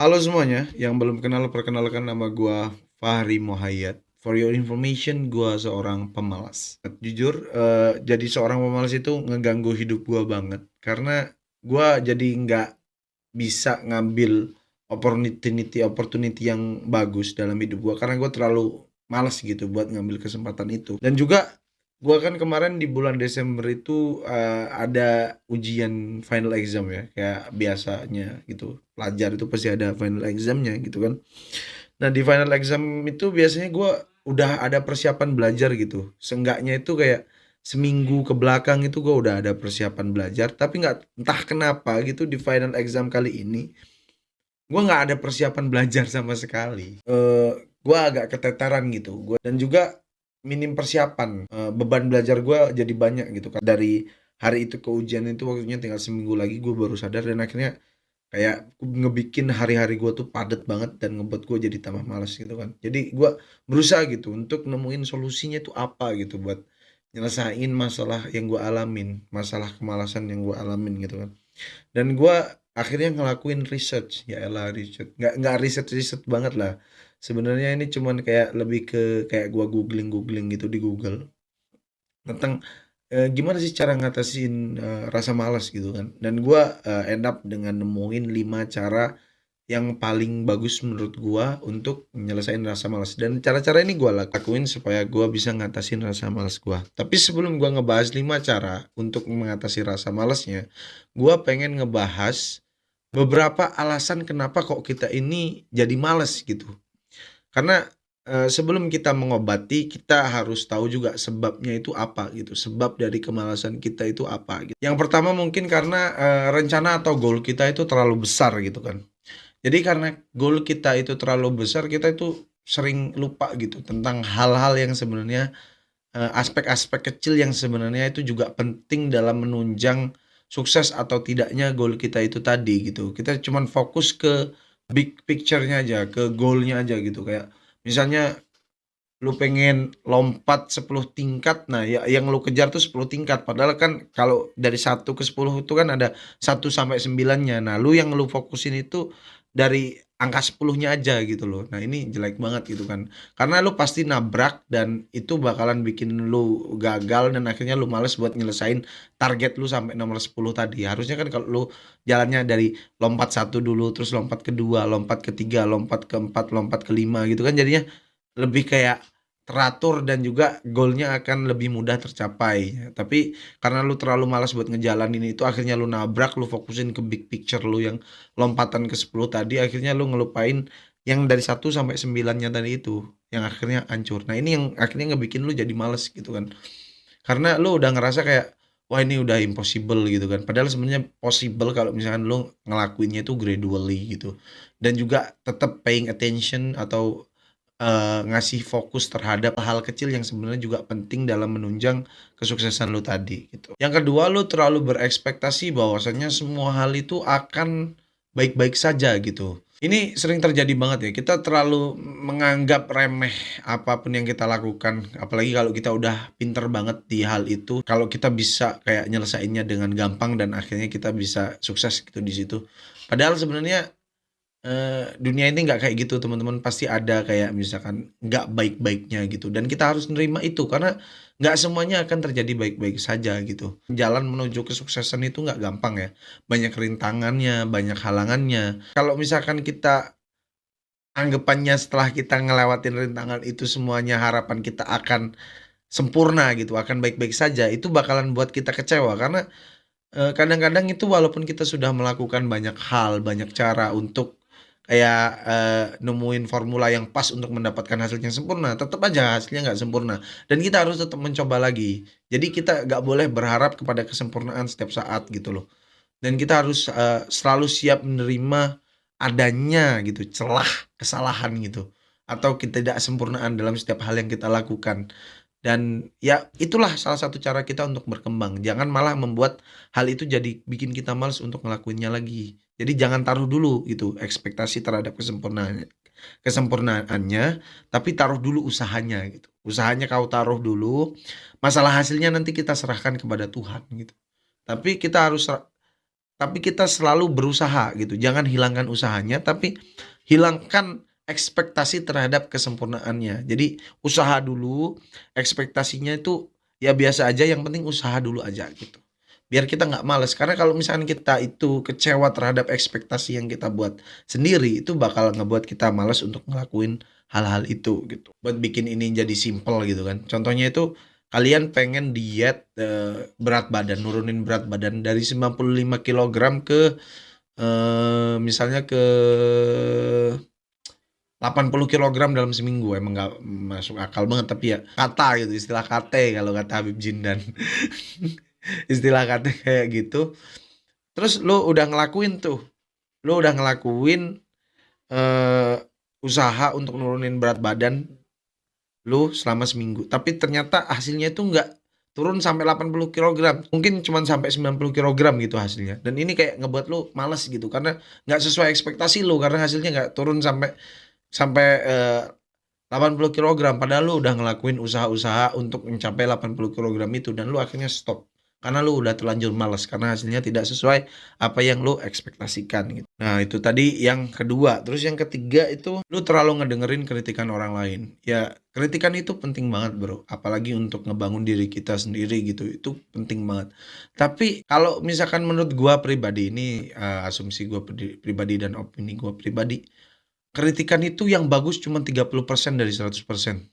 Halo semuanya, yang belum kenal perkenalkan nama gua Fahri Mohayat. For your information, gua seorang pemalas. Jujur, jadi seorang pemalas itu ngeganggu hidup gua banget. Karena gua jadi nggak bisa ngambil opportunity yang bagus dalam hidup gua. Karena gua terlalu malas gitu buat ngambil kesempatan itu. Dan juga gua kan kemarin di bulan Desember itu ada ujian final exam ya, kayak biasanya gitu. Pelajar itu pasti ada final examnya gitu kan. Nah di final exam itu biasanya gua udah ada persiapan belajar gitu. Seenggaknya itu kayak seminggu ke belakang itu gua udah ada persiapan belajar. Tapi nggak entah kenapa gitu di final exam kali ini gua nggak ada persiapan belajar sama sekali. Gua agak keteteran gitu. Dan juga minim persiapan. Beban belajar gua jadi banyak gitu kan. Dari hari itu ke ujian itu waktunya tinggal seminggu lagi gue baru sadar dan akhirnya kayak ngebikin hari-hari gue tuh padat banget dan ngebuat gue jadi tambah malas gitu kan. Jadi gue berusaha gitu untuk nemuin solusinya itu apa gitu buat nyelesain masalah yang gue alamin, masalah kemalasan yang gue alamin gitu kan. Dan gue akhirnya ngelakuin research, ya elah research, nggak riset banget lah. Sebenarnya ini cuman kayak lebih ke kayak gue googling gitu di Google tentang gimana sih cara ngatasin rasa malas gitu kan. Dan gua end up dengan nemuin 5 cara yang paling bagus menurut gua untuk nyelesain rasa malas. Dan cara-cara ini gua lakuin supaya gua bisa ngatasin rasa malas gua. Tapi sebelum gua ngebahas 5 cara untuk mengatasi rasa malasnya, gua pengen ngebahas beberapa alasan kenapa kok kita ini jadi malas gitu. Karena, sebelum kita mengobati, kita harus tahu juga sebabnya itu apa gitu, sebab dari kemalasan kita itu apa gitu. Yang pertama mungkin karena, rencana atau goal kita itu terlalu besar gitu kan. Jadi karena goal kita itu terlalu besar, kita itu sering lupa gitu tentang hal-hal yang sebenarnya, aspek-aspek kecil yang sebenarnya itu juga penting dalam menunjang sukses atau tidaknya goal kita itu tadi gitu. Kita cuman fokus ke big picture-nya aja, ke goal-nya aja gitu. Kayak misalnya lu pengen lompat 10 tingkat, nah ya yang lu kejar tuh 10 tingkat. Padahal kan kalau dari 1 ke 10 itu kan ada 1 sampai 9-nya. Nah, lu fokusin itu dari angka 10-nya aja gitu loh. Nah, ini jelek banget gitu kan. Karena lu pasti nabrak dan itu bakalan bikin lu gagal dan akhirnya lu males buat nyelesain target lu sampai nomor 10 tadi. Harusnya kan kalau lu jalannya dari lompat satu dulu, terus lompat kedua, lompat ketiga, lompat keempat, lompat kelima gitu kan jadinya lebih kayak teratur dan juga goalnya akan lebih mudah tercapai. Tapi karena lu terlalu malas buat ngejalanin itu akhirnya lu nabrak, lu fokusin ke big picture lu yang lompatan ke 10 tadi, akhirnya lu ngelupain yang dari 1 sampai 9-nya tadi itu, yang akhirnya hancur. Nah, ini yang akhirnya ngebikin lu jadi males gitu kan. Karena lu udah ngerasa kayak wah ini udah impossible gitu kan. Padahal sebenarnya possible kalau misalkan lu ngelakuinnya itu gradually gitu. Dan juga tetap paying attention atau ngasih fokus terhadap hal kecil yang sebenarnya juga penting dalam menunjang kesuksesan lu tadi gitu. Yang kedua, lu terlalu berekspektasi bahwasanya semua hal itu akan baik-baik saja gitu. Ini sering terjadi banget ya, kita terlalu menganggap remeh apapun yang kita lakukan, apalagi kalau kita udah pinter banget di hal itu, kalau kita bisa kayak nyelesainnya dengan gampang dan akhirnya kita bisa sukses gitu di situ. Padahal sebenarnya dunia ini nggak kayak gitu teman-teman, pasti ada kayak misalkan nggak baik-baiknya gitu dan kita harus nerima itu karena nggak semuanya akan terjadi baik-baik saja gitu. Jalan menuju kesuksesan itu nggak gampang ya, banyak rintangannya, banyak halangannya. Kalau misalkan kita anggapannya setelah kita ngelewatin rintangan itu semuanya harapan kita akan sempurna gitu, akan baik-baik saja, itu bakalan buat kita kecewa karena, kadang-kadang itu walaupun kita sudah melakukan banyak hal, banyak cara untuk kayak, nemuin formula yang pas untuk mendapatkan hasil yang sempurna, tetap aja hasilnya nggak sempurna dan kita harus tetap mencoba lagi. Jadi kita nggak boleh berharap kepada kesempurnaan setiap saat gitu loh. Dan kita harus, selalu siap menerima adanya gitu celah kesalahan gitu, atau ketidaksempurnaan dalam setiap hal yang kita lakukan. Dan ya itulah salah satu cara kita untuk berkembang. Jangan malah membuat hal itu jadi bikin kita males untuk ngelakuinnya lagi. Jadi jangan taruh dulu gitu ekspektasi terhadap kesempurnaannya, tapi taruh dulu usahanya gitu. Usahanya kau taruh dulu, masalah hasilnya nanti kita serahkan kepada Tuhan gitu. Tapi kita harus tapi kita selalu berusaha gitu. Jangan hilangkan usahanya, tapi hilangkan ekspektasi terhadap kesempurnaannya. Jadi usaha dulu, ekspektasinya itu ya biasa aja, yang penting usaha dulu aja gitu. Biar kita nggak males, karena kalau misalkan kita itu kecewa terhadap ekspektasi yang kita buat sendiri, itu bakal ngebuat kita males untuk ngelakuin hal-hal itu gitu. Buat bikin ini jadi simple gitu kan. Contohnya itu kalian pengen diet berat badan, nurunin berat badan dari 95 kilogram ke misalnya ke 80 kilogram dalam seminggu. Emang nggak masuk akal banget, tapi ya kata gitu, istilah kate kalau kata Habib Jindan. Istilah kate kayak gitu. Terus lu udah ngelakuin tuh, lu udah ngelakuin eh, usaha untuk nurunin berat badan lu selama seminggu, tapi ternyata hasilnya itu nggak turun sampai 80 kilogram, mungkin cuma sampai 90 kilogram gitu hasilnya. Dan ini kayak ngebuat lu males gitu, karena nggak sesuai ekspektasi lu, karena hasilnya nggak turun sampai sampai 80 kilogram, padahal lu udah ngelakuin usaha-usaha untuk mencapai 80 kilogram itu, dan lu akhirnya stop karena lu udah terlanjur malas karena hasilnya tidak sesuai apa yang lu ekspektasikan gitu. Nah, itu tadi yang kedua. Terus yang ketiga itu lu terlalu ngedengerin kritikan orang lain. Ya, kritikan itu penting banget, Bro. Apalagi untuk ngebangun diri kita sendiri gitu. Itu penting banget. Tapi kalau misalkan menurut gua pribadi, ini asumsi gua pribadi dan opini gua pribadi, kritikan itu yang bagus cuma 30% dari 100%.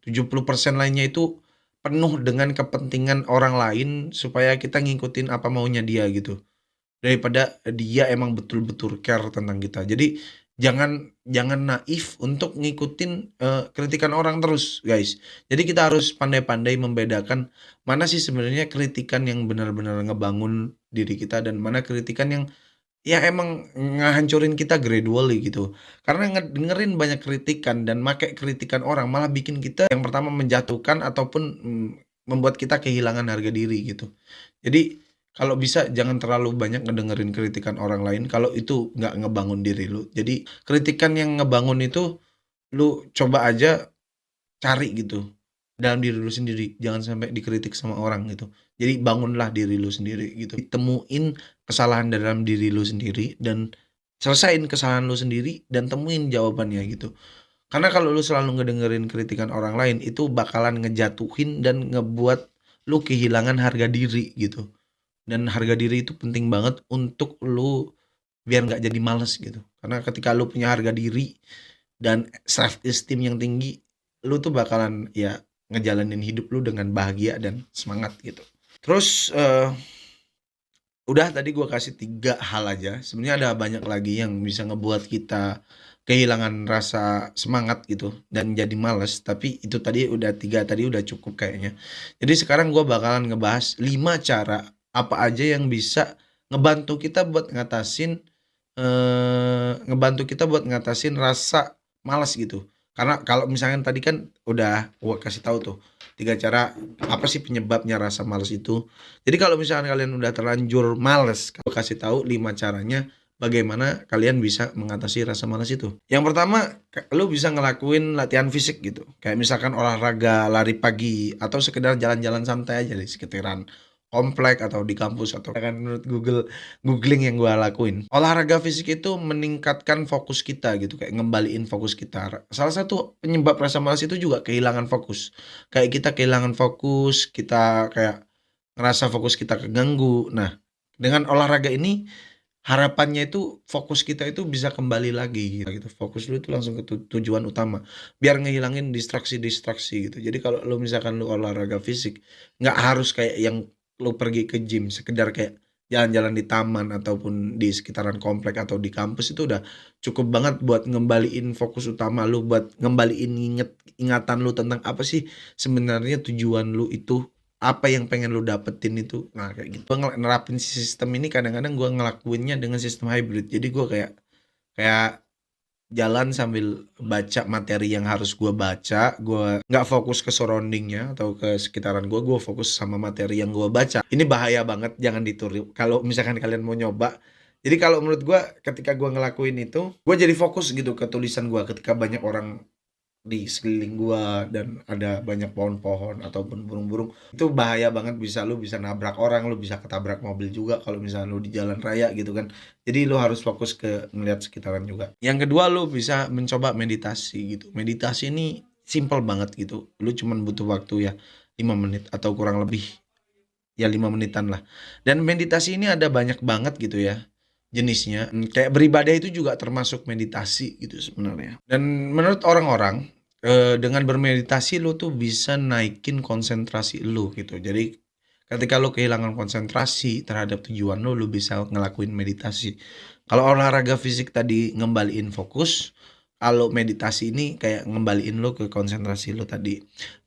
70% lainnya itu penuh dengan kepentingan orang lain supaya kita ngikutin apa maunya dia gitu. Daripada dia emang betul-betul care tentang kita. Jadi jangan jangan naif untuk ngikutin kritikan orang terus, guys. Jadi kita harus pandai-pandai membedakan mana sih sebenarnya kritikan yang benar-benar ngebangun diri kita, dan mana kritikan yang ya emang ngehancurin kita gradually gitu. Karena dengerin banyak kritikan dan make kritikan orang malah bikin kita yang pertama menjatuhkan ataupun membuat kita kehilangan harga diri gitu. Jadi kalau bisa jangan terlalu banyak ngedengerin kritikan orang lain kalau itu nggak ngebangun diri lu. Jadi kritikan yang ngebangun itu lu coba aja cari gitu dalam diri lu sendiri, jangan sampai dikritik sama orang gitu. Jadi bangunlah diri lu sendiri gitu, temuin kesalahan dalam diri lu sendiri dan selesain kesalahan lu sendiri dan temuin jawabannya gitu. Karena kalau lu selalu ngedengerin kritikan orang lain, itu bakalan ngejatuhin dan ngebuat lu kehilangan harga diri gitu. Dan harga diri itu penting banget untuk lu biar nggak jadi males gitu. Karena ketika lu punya harga diri dan self esteem yang tinggi, lu tuh bakalan ya ngejalanin hidup lu dengan bahagia dan semangat gitu. Terus udah tadi gue kasih 3 hal aja. Sebenarnya ada banyak lagi yang bisa ngebuat kita kehilangan rasa semangat gitu dan jadi males. Tapi itu tadi udah 3 tadi udah cukup kayaknya. Jadi sekarang gue bakalan ngebahas 5 cara apa aja yang bisa ngebantu kita buat ngatasin rasa malas gitu. Karena kalau misalkan tadi kan udah gue kasih tahu tuh 3 cara apa sih penyebabnya rasa malas itu. Jadi kalau misalkan kalian udah terlanjur males, aku kasih tahu 5 caranya bagaimana kalian bisa mengatasi rasa malas itu. Yang pertama, lu bisa ngelakuin latihan fisik gitu. Kayak misalkan olahraga lari pagi atau sekedar jalan-jalan santai aja di sekitaran komplek atau di kampus, atau kan menurut googling yang gue lakuin. Olahraga fisik itu meningkatkan fokus kita gitu, kayak ngembaliin fokus kita. Salah satu penyebab rasa malas itu juga kehilangan fokus. Kayak kita kehilangan fokus, kita kayak ngerasa fokus kita keganggu. Nah, dengan olahraga ini harapannya itu fokus kita itu bisa kembali lagi gitu. Fokus lu itu langsung ke tujuan utama. Biar ngehilangin distraksi-distraksi gitu. Jadi kalau lu misalkan lu olahraga fisik, nggak harus kayak yang lu pergi ke gym, sekedar kayak jalan-jalan di taman ataupun di sekitaran komplek atau di kampus, itu udah cukup banget buat ngembaliin fokus utama lu, buat ngembaliin ingatan lu tentang apa sih sebenarnya tujuan lu itu, apa yang pengen lu dapetin itu. Nah kayak gitu. Gue nerapin sistem ini kadang-kadang gue ngelakuinnya dengan sistem hybrid. Jadi gue kayak kayak jalan sambil baca materi yang harus gue baca, gue nggak fokus ke surroundingnya atau ke sekitaran gue fokus sama materi yang gue baca. Ini bahaya banget, jangan ditiru kalau misalkan kalian mau nyoba. Jadi kalau menurut gue ketika gue ngelakuin itu, gue jadi fokus gitu ke tulisan gue ketika banyak orang di sekeliling gua dan ada banyak pohon-pohon ataupun burung-burung, itu bahaya banget, lu bisa nabrak orang, lu bisa ketabrak mobil juga kalau misalnya lu di jalan raya gitu kan. Jadi lu harus fokus ke melihat sekitaran juga. Yang kedua, lu bisa mencoba meditasi gitu. Meditasi ini simple banget gitu. Lu cuman butuh waktu ya 5 menit atau kurang lebih ya 5 menitan lah. Dan meditasi ini ada banyak banget gitu ya jenisnya. Kayak beribadah itu juga termasuk meditasi gitu sebenarnya. Dan menurut orang-orang, dengan bermeditasi lu tuh bisa naikin konsentrasi lu gitu. Jadi ketika lu kehilangan konsentrasi terhadap tujuan lu bisa ngelakuin meditasi. Kalau olahraga fisik tadi ngembaliin fokus, kalau meditasi ini kayak ngembaliin lu ke konsentrasi lu tadi.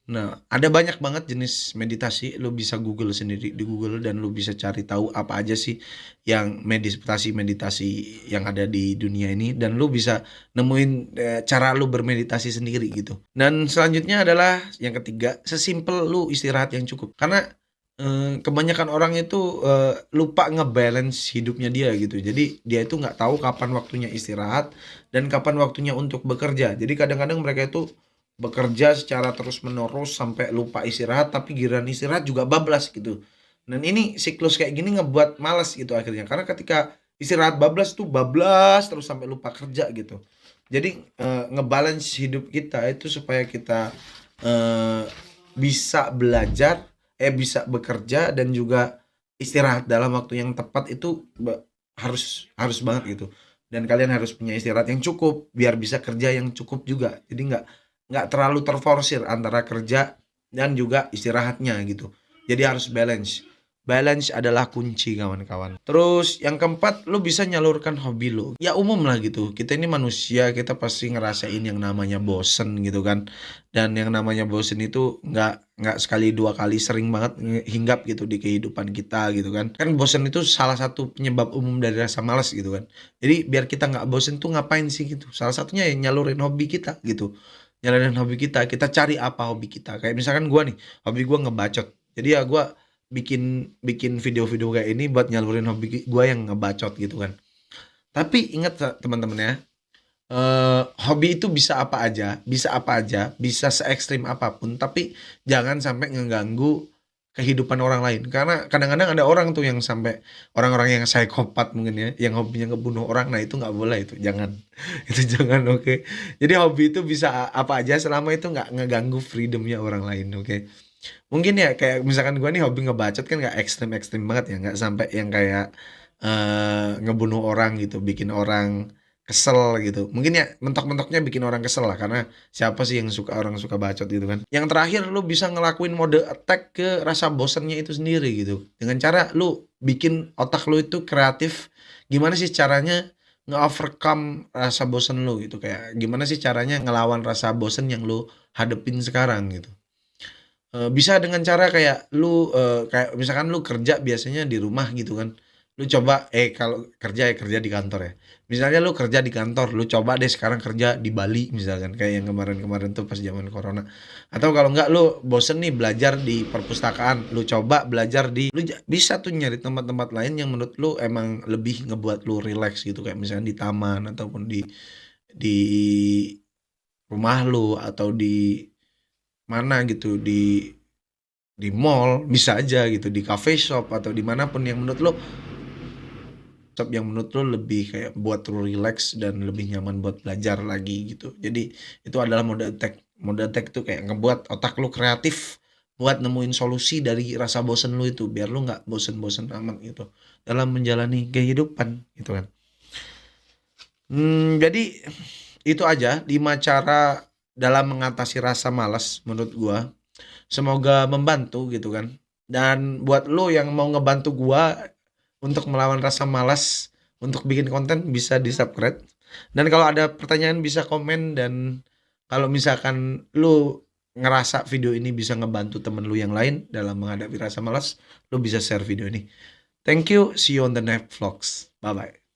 Nah, ada banyak banget jenis meditasi, lu bisa Google sendiri di Google dan lu bisa cari tahu apa aja sih yang meditasi-meditasi yang ada di dunia ini dan lu bisa nemuin cara lu bermeditasi sendiri gitu. Dan selanjutnya adalah yang ketiga, sesimpel lu istirahat yang cukup. Karena kebanyakan orang itu lupa ngebalance hidupnya dia gitu. Jadi dia itu nggak tahu kapan waktunya istirahat dan kapan waktunya untuk bekerja. Jadi kadang-kadang mereka itu bekerja secara terus-menerus sampai lupa istirahat, tapi giliran istirahat juga bablas gitu. Dan ini siklus kayak gini ngebuat malas gitu akhirnya. Karena ketika istirahat bablas tuh bablas terus sampai lupa kerja gitu. Jadi ngebalance hidup kita itu supaya kita eh, bisa belajar, bisa bekerja dan juga istirahat dalam waktu yang tepat itu harus harus banget gitu. Dan kalian harus punya istirahat yang cukup biar bisa kerja yang cukup juga. Jadi nggak terlalu terforsir antara kerja dan juga istirahatnya gitu. Jadi harus balance. Balance adalah kunci kawan-kawan. Terus yang keempat, lu bisa nyalurkan hobi lu. Ya umum lah gitu. Kita ini manusia, kita pasti ngerasain yang namanya bosen gitu kan. Dan yang namanya bosen itu nggak sekali dua kali, sering banget hinggap gitu di kehidupan kita gitu kan. Kan bosen itu salah satu penyebab umum dari rasa malas gitu kan. Jadi biar kita nggak bosen tuh ngapain sih gitu. Salah satunya ya nyalurin hobi kita gitu. Nyalain hobi kita cari apa hobi kita, kayak misalkan gua nih, hobi gua ngebacot, jadi ya gua bikin bikin video-video kayak ini buat nyalurin hobi gua yang ngebacot gitu kan. Tapi ingat teman-teman ya, hobi itu bisa apa aja, bisa se ekstrim apapun, tapi jangan sampai ngeganggu kehidupan orang lain. Karena kadang-kadang ada orang tuh yang sampai orang-orang yang psikopat mungkin ya, yang hobinya ngebunuh orang, nah itu nggak boleh itu, jangan. Itu jangan, oke. Jadi hobi itu bisa apa aja selama itu nggak ngeganggu freedomnya orang lain, oke. Mungkin ya kayak misalkan gua nih hobi ngebacot kan nggak ekstrim-ekstrim banget ya, nggak sampai yang kayak ngebunuh orang gitu, bikin orang kesel gitu. Mungkin ya mentok-mentoknya bikin orang kesel lah karena siapa sih yang suka orang suka bacot gitu kan. Yang terakhir lu bisa ngelakuin mode attack ke rasa bosannya itu sendiri gitu. Dengan cara lu bikin otak lu itu kreatif. Gimana sih caranya nge-overcome rasa bosan lu gitu, kayak gimana sih caranya ngelawan rasa bosan yang lu hadepin sekarang gitu. Bisa dengan cara kayak kayak misalkan lu kerja biasanya di rumah gitu kan. Lu coba kalau kerja ya kerja di kantor ya. Misalnya lu kerja di kantor, lu coba deh sekarang kerja di Bali misalkan kayak yang kemarin-kemarin tuh pas zaman corona. Atau kalau enggak lu bosen nih belajar di perpustakaan, lu coba belajar bisa tuh nyari tempat-tempat lain yang menurut lu emang lebih ngebuat lu relax gitu kayak misalnya di taman ataupun di rumah lu atau di mana gitu di mall bisa aja gitu, di cafe shop atau dimanapun yang menurut lo lebih kayak buat lo relax dan lebih nyaman buat belajar lagi gitu. Jadi itu adalah mode attack. Mode attack itu kayak ngebuat otak lo kreatif buat nemuin solusi dari rasa bosen lo itu biar lo nggak bosen-bosen amat gitu dalam menjalani kehidupan gitu kan. Jadi itu aja 5 cara dalam mengatasi rasa malas menurut gua. Semoga membantu gitu kan. Dan buat lo yang mau ngebantu gua untuk melawan rasa malas untuk bikin konten bisa di-subscribe. Dan kalau ada pertanyaan bisa komen dan kalau misalkan lu ngerasa video ini bisa ngebantu temen lu yang lain dalam menghadapi rasa malas, lu bisa share video ini. Thank you, see you on the next vlogs. Bye bye.